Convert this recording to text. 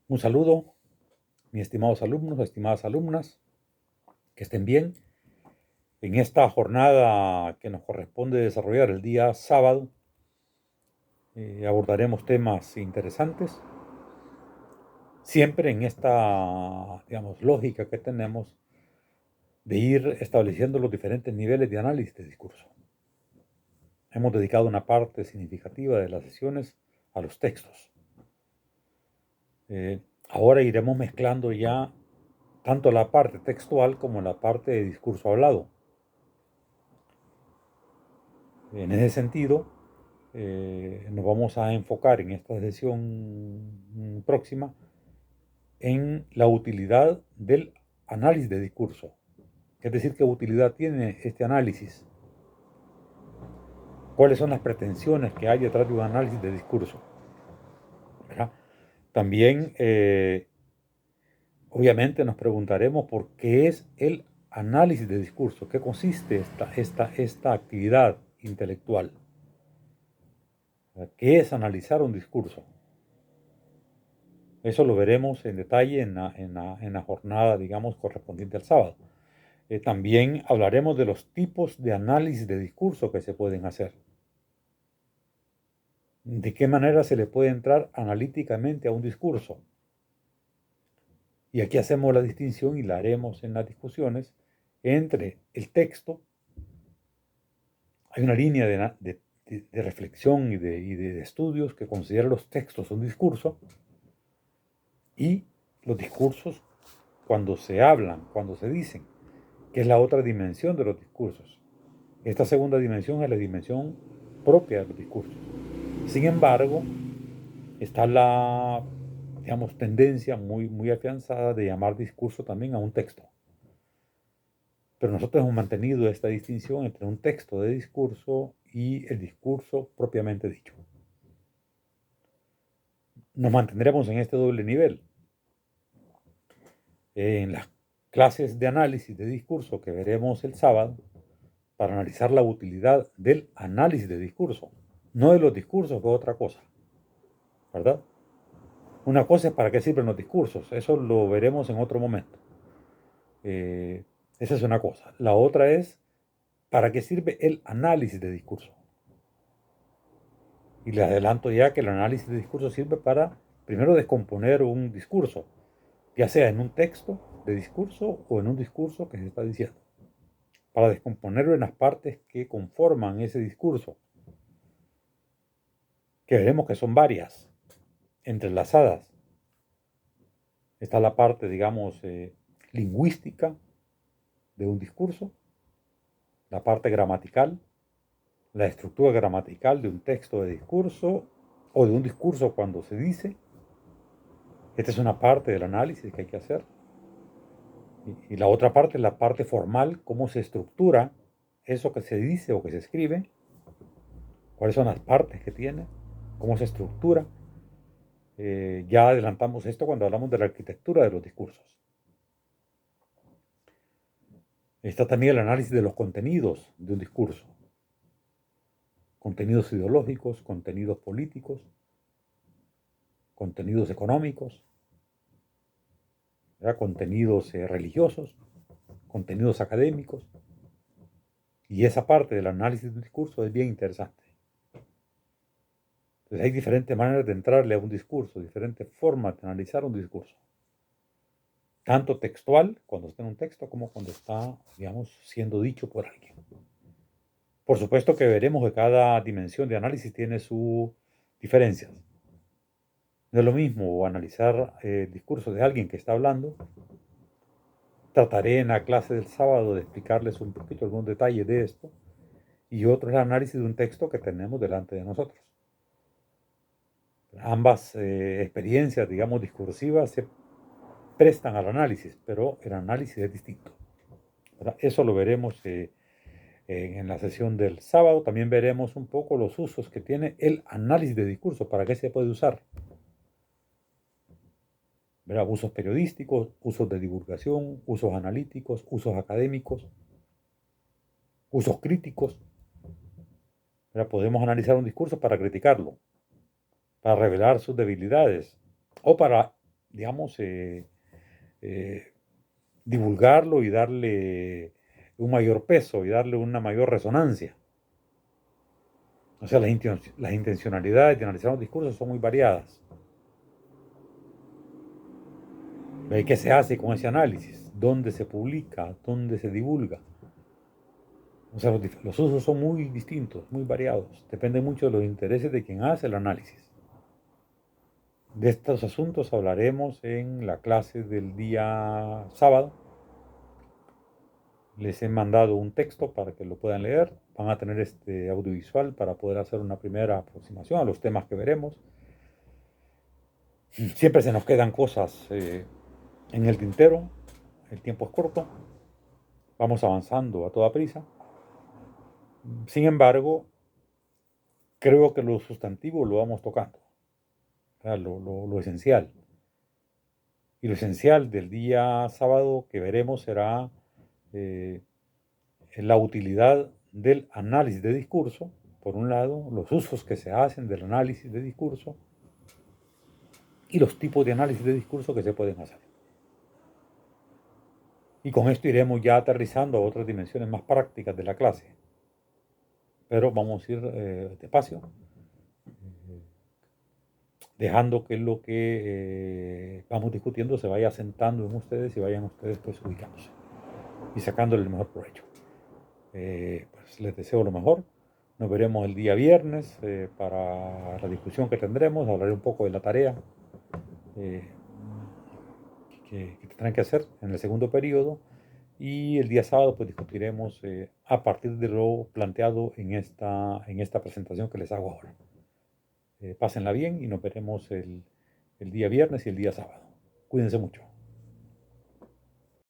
Un saludo, mis estimados alumnos, estimadas alumnas, que estén bien. En esta jornada que nos corresponde desarrollar el día sábado, abordaremos temas interesantes, siempre en esta, lógica que tenemos de ir estableciendo los diferentes niveles de análisis de discurso. Hemos dedicado una parte significativa de las sesiones a los textos. Ahora iremos mezclando ya tanto la parte textual como la parte de discurso hablado. En ese sentido, nos vamos a enfocar en esta sesión próxima en la utilidad del análisis de discurso. Es decir, qué utilidad tiene este análisis. ¿Cuáles son las pretensiones que hay detrás de un análisis de discurso? ¿Verdad? También, obviamente, nos preguntaremos por qué es el análisis de discurso, qué consiste esta actividad intelectual. ¿Qué es analizar un discurso? Eso lo veremos en detalle en la jornada, correspondiente al sábado. También hablaremos de los tipos de análisis de discurso que se pueden hacer. ¿De qué manera se le puede entrar analíticamente a un discurso? Y aquí hacemos la distinción y la haremos en las discusiones entre el texto. Hay una línea de reflexión y de estudios que considera los textos un discurso y los discursos cuando se hablan, cuando se dicen, que es la otra dimensión de los discursos. Esta segunda dimensión es la dimensión propia de los discursos. Sin embargo, está la, tendencia muy afianzada de llamar discurso también a un texto. Pero nosotros hemos mantenido esta distinción entre un texto de discurso y el discurso propiamente dicho. Nos mantendremos en este doble nivel. En las clases de análisis de discurso que veremos el sábado, para analizar la utilidad del análisis de discurso, no de los discursos, que es otra cosa, ¿verdad? Una cosa es para qué sirven los discursos, eso lo veremos en otro momento. Esa es una cosa. La otra es para qué sirve el análisis de discurso. Y les adelanto ya que el análisis de discurso sirve para, primero, descomponer un discurso, ya sea en un texto de discurso o en un discurso que se está diciendo, para descomponerlo en las partes que conforman ese discurso, que veremos que son varias, entrelazadas. Está la parte, lingüística de un discurso, la parte gramatical, la estructura gramatical de un texto de discurso o de un discurso cuando se dice. Esta es una parte del análisis que hay que hacer. Y la otra parte es la parte formal, cómo se estructura eso que se dice o que se escribe, cuáles son las partes que tiene, cómo se estructura. Ya adelantamos esto cuando hablamos de la arquitectura de los discursos. Está también el análisis de los contenidos de un discurso. Contenidos ideológicos, contenidos políticos, contenidos económicos, contenidos religiosos, contenidos académicos. Y esa parte del análisis del discurso es bien interesante. Entonces hay diferentes maneras de entrarle a un discurso, diferentes formas de analizar un discurso. Tanto textual, cuando está en un texto, como cuando está, siendo dicho por alguien. Por supuesto que veremos que cada dimensión de análisis tiene sus diferencias. No es lo mismo analizar el discurso de alguien que está hablando. Trataré en la clase del sábado de explicarles un poquito algún detalle de esto. Y otro es el análisis de un texto que tenemos delante de nosotros. Ambas experiencias, discursivas, se prestan al análisis, pero el análisis es distinto. Eso lo veremos en la sesión del sábado. También veremos un poco los usos que tiene el análisis de discurso, para qué se puede usar. Usos periodísticos, usos de divulgación, usos analíticos, usos académicos, usos críticos. Podemos analizar un discurso para criticarlo, para revelar sus debilidades o para digamos, divulgarlo y darle un mayor peso y darle una mayor resonancia. O sea, las intencionalidades de analizar los discursos son muy variadas. ¿Qué se hace con ese análisis? ¿Dónde se publica? ¿Dónde se divulga? O sea, los usos son muy distintos, muy variados. Depende mucho de los intereses de quien hace el análisis. De estos asuntos hablaremos en la clase del día sábado. Les he mandado un texto para que lo puedan leer. Van a tener este audiovisual para poder hacer una primera aproximación a los temas que veremos. Siempre se nos quedan cosas en el tintero. El tiempo es corto. Vamos avanzando a toda prisa. Sin embargo, creo que lo sustantivo lo vamos tocando. O sea, lo esencial. Y lo esencial del día sábado que veremos será la utilidad del análisis de discurso, por un lado, los usos que se hacen del análisis de discurso y los tipos de análisis de discurso que se pueden hacer. Y con esto iremos ya aterrizando a otras dimensiones más prácticas de la clase. Pero vamos a ir despacio, dejando que lo que vamos discutiendo se vaya asentando en ustedes y vayan ustedes pues ubicándose y sacándole el mejor provecho. Pues les deseo lo mejor. Nos veremos el día viernes para la discusión que tendremos. Hablaré un poco de la tarea eh, que tendrán que hacer en el segundo periodo. Y el día sábado pues discutiremos a partir de lo planteado en esta presentación que les hago ahora. Pásenla bien y nos veremos el día viernes y el día sábado. Cuídense mucho.